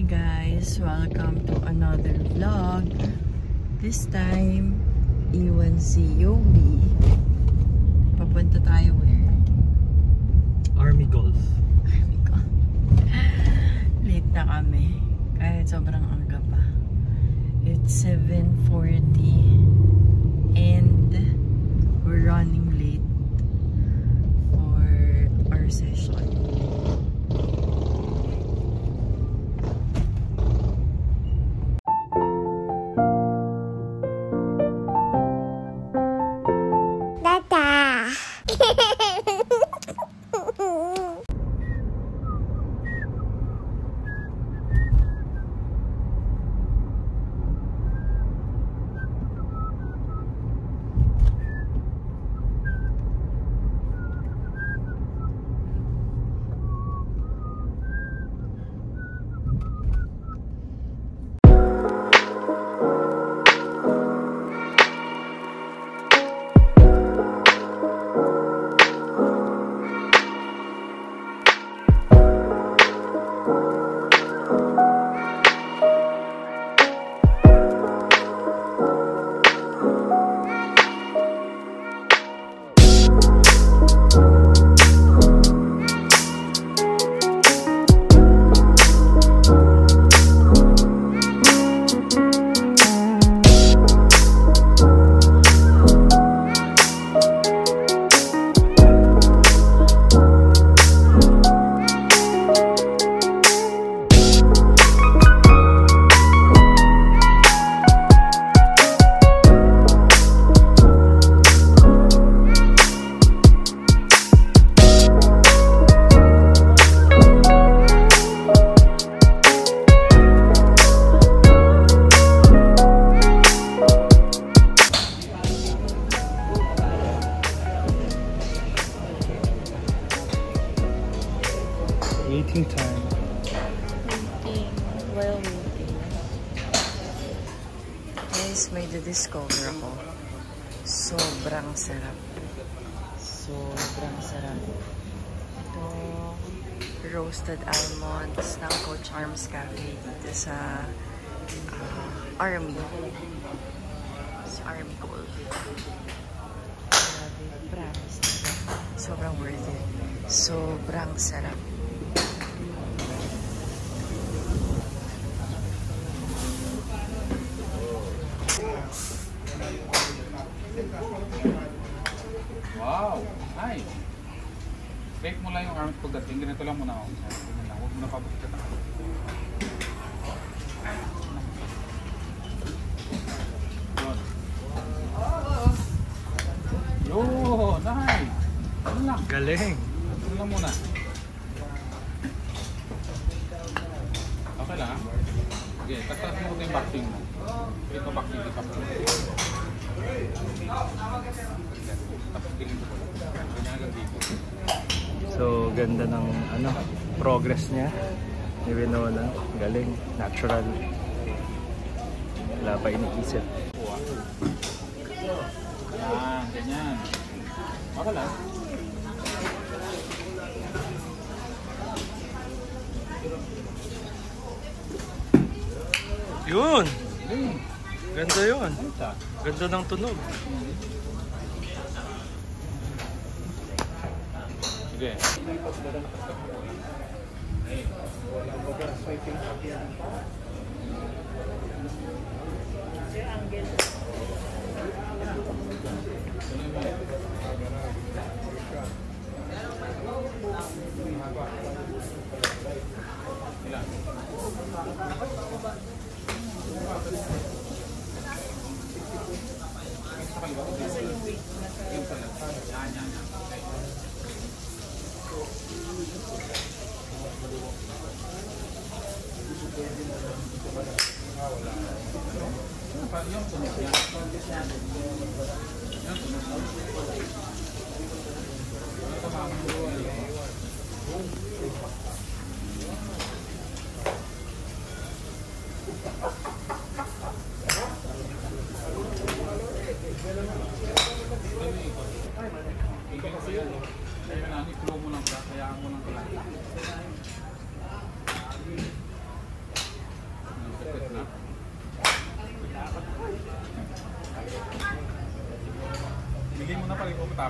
guys, welcome to another vlog. This time, iwan si Yobi. Papunta tayo where? Army Golf. Army Golf. Late na kami. Kahit sobrang aga pa. It's 7:40 and we're running late for our session. Waiting time. Waiting. While waiting. Guys, may discover ako. Sobrang sarap. Sobrang sarap. Ito, roasted almonds ng Coach Arms Cafe dito sa Army. Sa Army Golf. Grabe, promise. Sobrang worth it. Sobrang sarap. Wow! Nice! Bake mo lang yung arms pagdating. Ganito lang muna ako. Huwag mo na pabuti ka. Yo! Nice! Ano lang? Galing! Ano lang muna? Okay lang ha? Sige, tatas mo ito yung boxing mo. Ito boxing, ito boxing. So, ganda ng progress niya ni Winona. Galing, natural. Wala pa iniisip. Yan, ganyan. Okay lang. Yun! Ganda yun. Ganda ng tunog. Sige.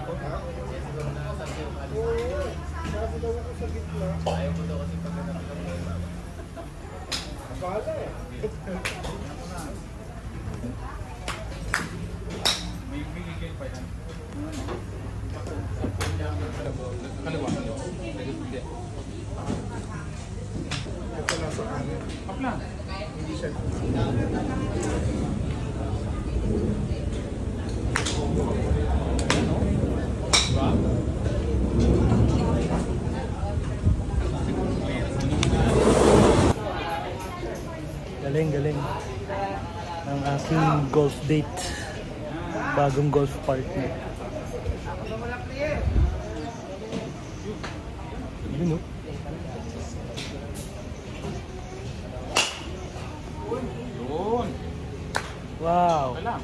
ko. May bigay pa yan. Kaliwa. Hindi. Up lang. Hindi siya. Galing. Ang aking golf date. Bagong golf partner. Yun o. Yun. Wow. Wala.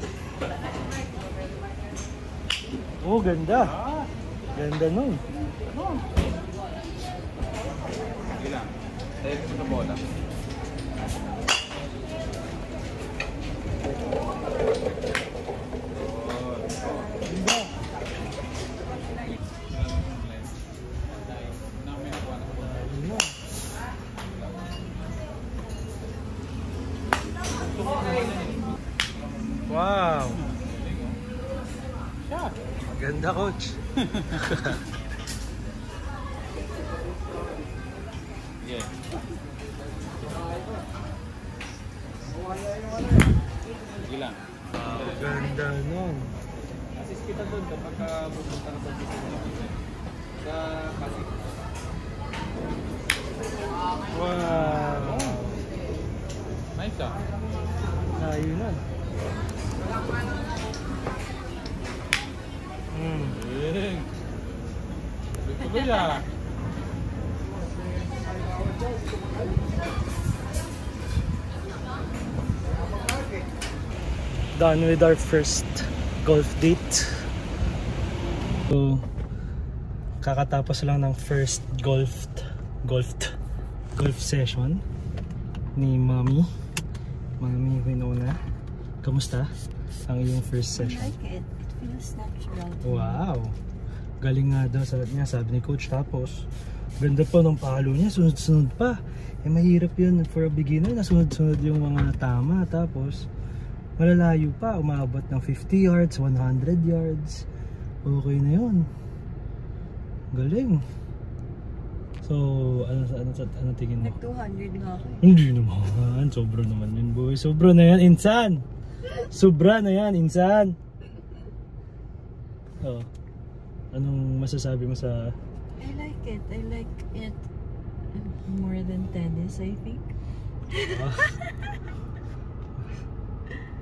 Oh, ganda. Ganda nun. Sige lang. Tayo ko sa bola. Ganda. Wow. Ganda, coach. Yeah. Sige lang. Ganda nun. Assist kita doon kapag pupunta ka sa Pasig. Wow. Nice ah. Layo nun. Galing. Tuloy ah. Done with our first golf date. So, kakatapos lang ng first golf session ni Mami Winona. Kamusta ang iyong first session? I like it. It feels natural. Wow! Galing nga daw sabi ni coach. Tapos ganda pa ng palo niya, sunod-sunod pa. Mahirap yun for a beginner, nasunod-sunod yung mga tama. Tapos malalayo pa, umabot ng 50 yards, 100 yards. Okay na yun. Galing. So, ano tingin mo? Nag 200 nga ako. Hindi naman, sobra naman yun, boy. Sobra na yan, insan. Sobra na yan, insan. Oh. Anong masasabi mo sa... I like it. I like it more than tennis, I think.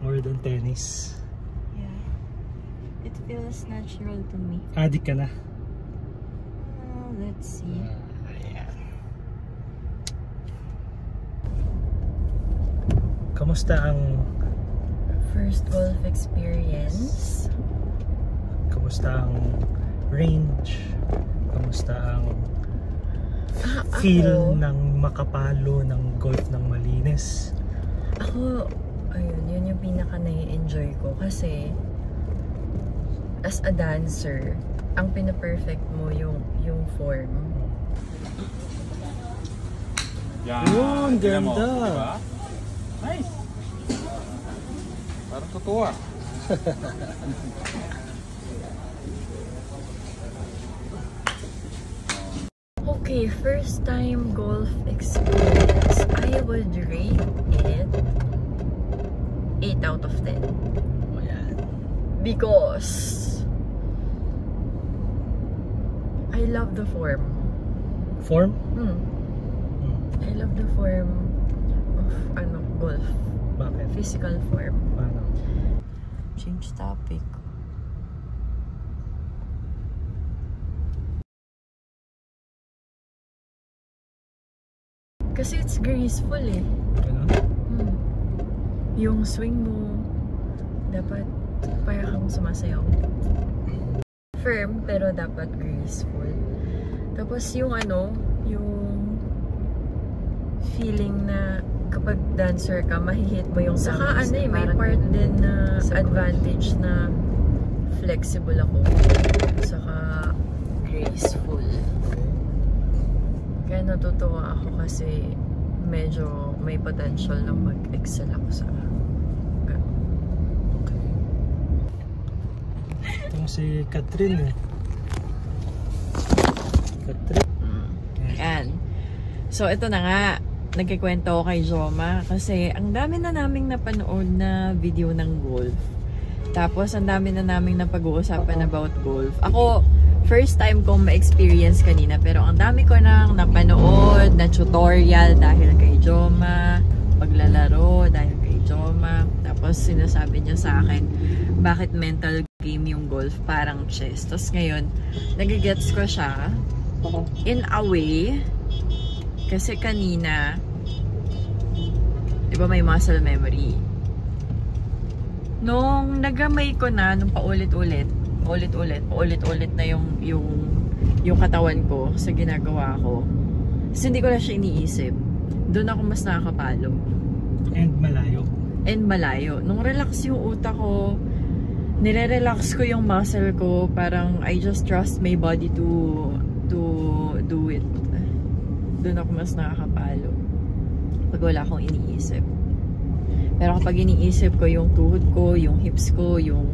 More than tennis. Yeah. It feels natural to me. Addict ka na? Let's see. Ayan. Kamusta ang... First golf experience? Kamusta ang range? Kamusta ang feel ng makapalo ng golf ng malinis? Ako, ayun, yun yung pinaka nai-enjoy ko kasi as a dancer, ang pina-perfect mo yung form. Yan. Yun, Tingnan mo, ganda. diba? Nice. Parang totoo ah. Okay, first time golf experience. I would rate it 8 out of 10. Ayan. Because I love the form. Form? I love the form of golf. Bakit? Physical form. Paano? Change topic. Kasi it's graceful eh. Ano? Yung swing mo, dapat para kang sumasayaw. Firm, pero dapat graceful. Tapos yung yung feeling na kapag dancer ka, mahihit mo yung saka may part din na advantage na flexible ako. Saka graceful. Kaya natutuwa ako kasi medyo may potential na mag-excel ako sa Okay. Itong si Catherine eh. Catherine. Yan. So, ito na nga. Nagkikwento ako kay Joma kasi ang dami na naming napanood na video ng golf. Tapos, ang dami na naming napag-uusapan about golf. Ako, first time kong ma-experience kanina pero ang dami ko nang napanood na tutorial dahil kay Joma, paglalaro dahil kay Joma. Tapos, sinasabi niya sa akin bakit mental game yung golf, parang chess. Tapos ngayon, nagigets ko siya in a way. Kasi kanina, di ba may muscle memory? Nung nagamay ko na, nung paulit-ulit na yung katawan ko sa ginagawa ko. Kasi hindi ko na siya iniisip. Doon ako mas nakakapalo. And malayo. Nung relax yung utak ko, nire-relax ko yung muscle ko, parang I just trust my body to do it. Doon ako mas nakakapalo pag wala akong iniisip. Pero kapag iniisip ko yung tuhod ko, yung hips ko, yung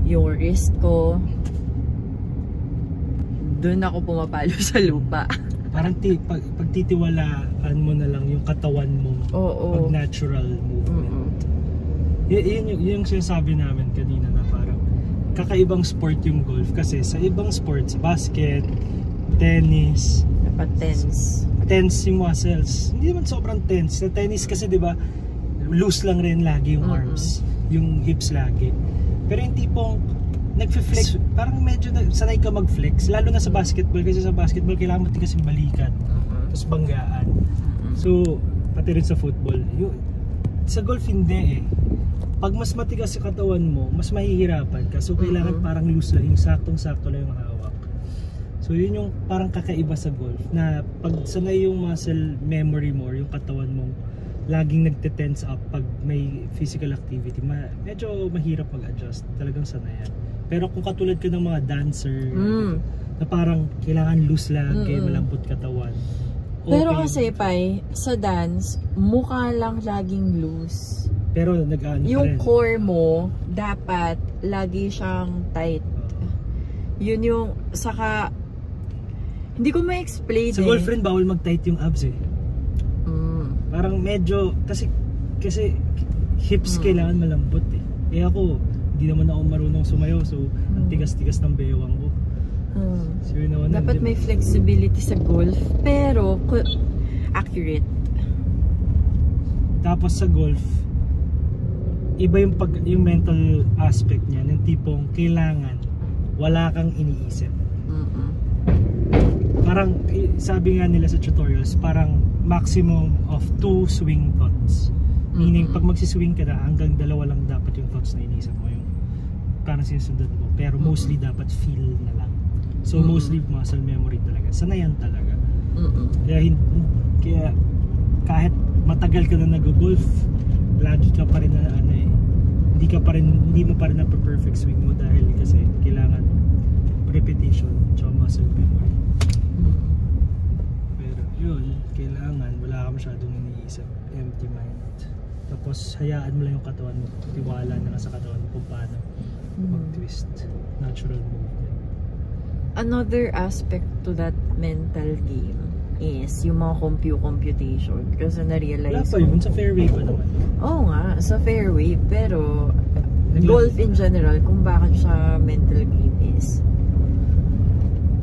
wrist ko, doon ako pumapalo sa lupa. Parang pagtitiwalaan mo na lang yung katawan mo. Oo. Pag natural movement. Yun yung sinasabi namin kanina na parang kakaibang sport yung golf kasi sa ibang sports, basket, tennis, dapat tense yung muscles. Hindi naman sobrang tense. Sa tennis kasi 'di ba, loose lang rin lagi yung arms, yung hips lagi. Pero yung tipong nagfe-flex, parang medyo sanay ka mag-flex, lalo na sa basketball kasi sa basketball kailangan mo tigas yung balikat. Tapos banggaan. So, pati rin sa football. Sa golf hindi eh. Pag mas matigas sa katawan mo, mas mahihirapan ka. So, kailangan parang loose lang, yung saktong-sakto lang yung hawak. So, yun yung parang kakaiba sa golf na pag sanay yung muscle memory mo, yung katawan mong laging nagte-tense up pag may physical activity, medyo mahirap mag-adjust. Talagang sanayan. Pero kung katulad ka ng mga dancer, na parang kailangan loose lang, kaya malambot katawan. Okay. Pero kasi, Pai, sa dance, mukha lang laging loose. Pero nag-ano yung core mo, dapat lagi siyang tight. Yun yung, saka, hindi ko ma-explain sa golf rin, bawal mag-tight yung abs eh. Parang medyo, kasi hips kailangan malambot eh. Eh ako, hindi naman ako marunong sumayaw, so ang tigas-tigas ng bewang ko. So, dapat may flexibility sa golf, pero accurate. Tapos sa golf, iba yung mental aspect niya, yung tipong kailangan wala kang iniisip. Parang sabi nga nila sa tutorials, parang maximum of 2 swing thoughts. Meaning pag magsiswing ka na, hanggang 2 lang dapat yung thoughts na iniisip mo, yung parang sinusundan mo. Pero mostly dapat feel na lang. So mostly muscle memory talaga. Sanayan talaga. Kaya kahit matagal ka na nag-golf, lagi ka pa rin na hindi mo pa rin na-perfect swing mo dahil kasi kailangan repetition at muscle memory. Pero yun, kailangan wala ka masyadong iniisip, empty mind. Tapos hayaan mo lang yung katawan mo, tiwala na sa katawan mo kung paano mag-twist, natural movement. Another aspect to that mental game is yung mga computation. Kasi na-realize wala pa yun, sa fairway pa naman. Oo nga, sa fairway. Pero golf in general, kung bakit siya mental game is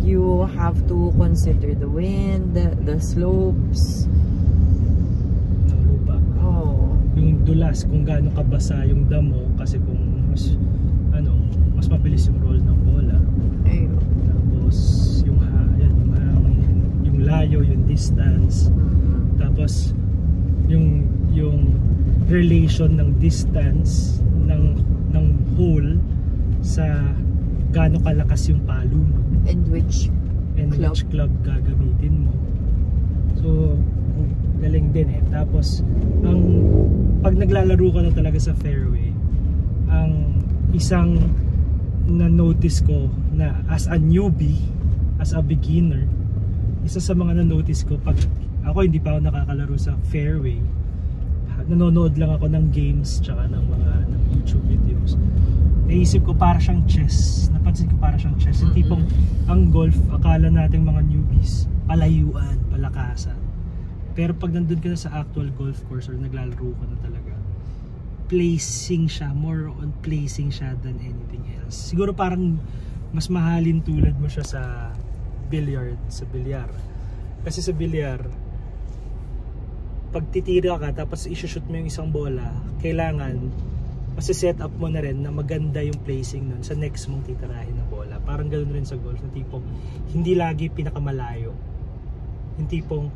you have to consider the wind, the slopes ng lupa. Yung dulas, kung gaano kabasa yung damo, kasi kung mas mabilis yung roll ng bola. Tapos yung layo, yung distance. Tapos yung relation ng distance ng hole sa gaano kalakas yung palo mo. And which club gagamitin mo. So galing din eh. Tapos pag naglalaro ka na talaga sa fairway, ang isang na-notice ko na as a newbie, as a beginner, isa sa mga na-notice ko, pag ako hindi pa ako nakakalaro sa fairway, nanonood lang ako ng games tsaka ng mga YouTube videos, naisip ko para siyang chess. Napansin ko para siyang chess. Yung tipong ang golf, akala nating mga newbies, palayuan, palakasan. Pero pag nandun ka na sa actual golf course or naglalaro ka na talaga, placing siya, more on placing siya than anything else. Siguro parang mas mahalin tulad mo siya sa billiard, sa bilyar. Kasi sa bilyar, pag titira ka tapos i-shoot mo yung isang bola, kailangan set up mo na rin na maganda yung placing nun sa next mong titirahin na bola. Parang ganoon rin sa golf, na tipong hindi lagi pinakamalayo. Yung tipong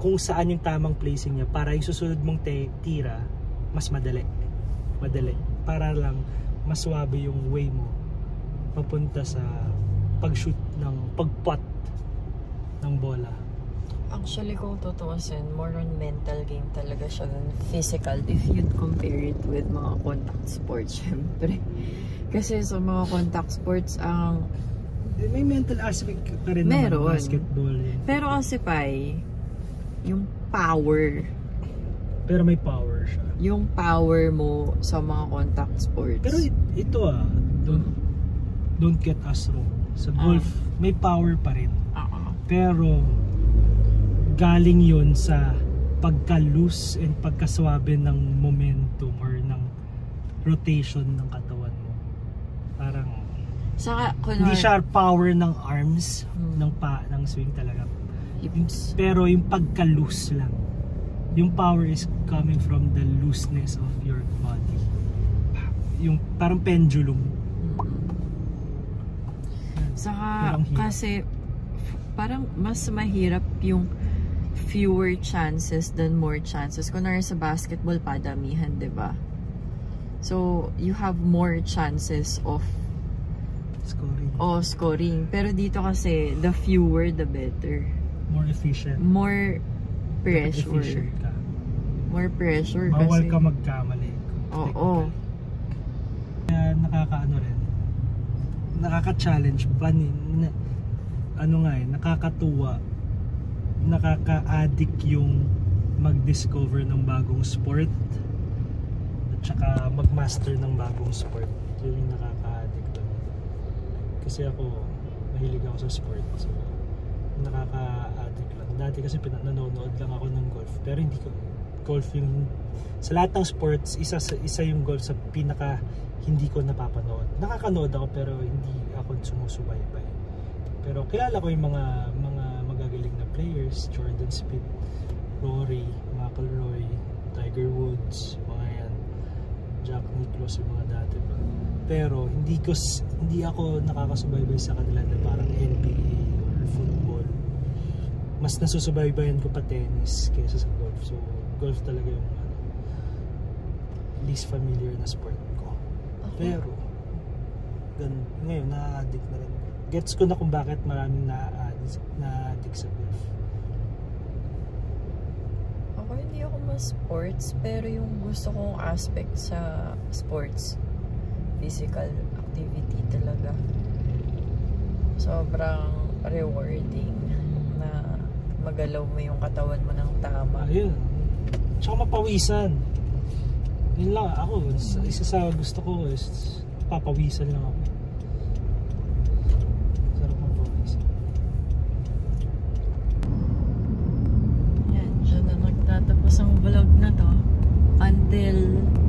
kung saan yung tamang placing niya para yung susunod mong tira mas madali. Para lang mas swabe yung way mo papunta sa pag-shoot ng pag-putt ng bola. Actually, kung tutuusin, more on mental game talaga siya than physical if you'd compare it with mga contact sports, syempre. Kasi sa mga contact sports, ang may mental aspect pa rin naman ng basketball. Pero kasi yung power. Pero may power siya. Yung power mo sa mga contact sports. Pero ito don't get us wrong. Sa golf, may power pa rin. Pero galing yun sa pagka-loose and pagkaswabe ng momentum or ng rotation ng katawan mo. Parang saka, hindi siya power ng arms, ng swing talaga. Pero yung pagka-loose lang. Yung power is coming from the looseness of your body. Yung parang pendulum. Saka kasi parang mas mahirap yung fewer chances than more chances. Kunwari sa basketball, padamihan, diba? So, you have more chances of scoring. Pero dito kasi, the fewer, the better. More efficient. More pressure. More pressure kasi. Bawal ka magkamali. Oo. Kaya nakakaano rin. Nakaka-challenge pa nakakatuwa, nakaka-addict yung mag-discover ng bagong sport at saka mag-master ng bagong sport. Yun yung nakaka-addict doon. Kasi ako, mahilig ako sa sport. So, nakaka-addict lang. Dati kasi nanonood lang ako ng golf. Pero hindi ko, golf yung, sa lahat ng sports, isa yung golf sa pinaka hindi ko napapanood. Nakakanood ako pero hindi ako sumusubaybay. Pero kilala ko yung mga magagaling na players, Jordan Spieth, Rory, McIlroy, Tiger Woods, mga yan, Jack Nicklaus, yung mga dati pa. Pero hindi ako nakakasubaybay sa kanila na parang NBA or football. Mas nasusubaybayan ko pa tennis kaysa sa golf. So golf talaga yung least familiar na sport ko. Pero ngayon na-addict na rin. Gets ko na kung bakit maraming na-addict sa golf. Ako hindi ako mas sports, pero yung gusto kong aspect sa sports, physical activity talaga. Sobrang rewarding na magalaw mo yung katawan mo ng tama. Ayun. Tsaka mapawisan. Yun lang ako. Isa sa gusto ko is papawisan lang ako. Sarap mapawisan. Yan, dyan na nagtatapos ang vlog na to. Until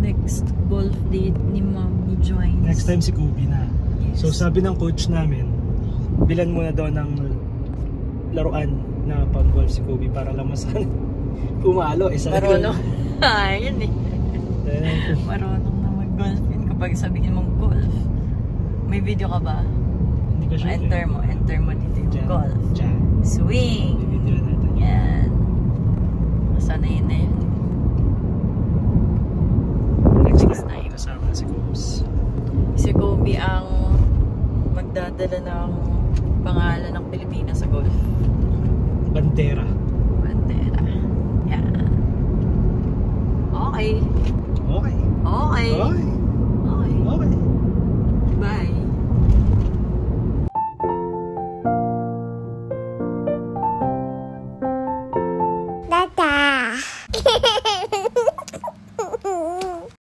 next golf date ni Mommy joins. Next time si Kobe na. Yes. So sabi ng coach namin, bilan muna daw ng laruan na pang-golf si Kobe para lang masan pumalo. Marunong. Ayun eh. Marunong na mag-golf yun kapag sabihin mong golf. May video ka ba? Hindi ka sure. Enter mo dito yung Diyan. golf. Diyan. Swing. Video natin. Yan. Masanayin na yun. Next time. Kasama na si Kobe. Si Kobe ang magdadala ng pangalan ng Pilipinas sa golf. Bandera. Yan. Okay. Okay. Okay. Okay. Okay. Okay. Bye.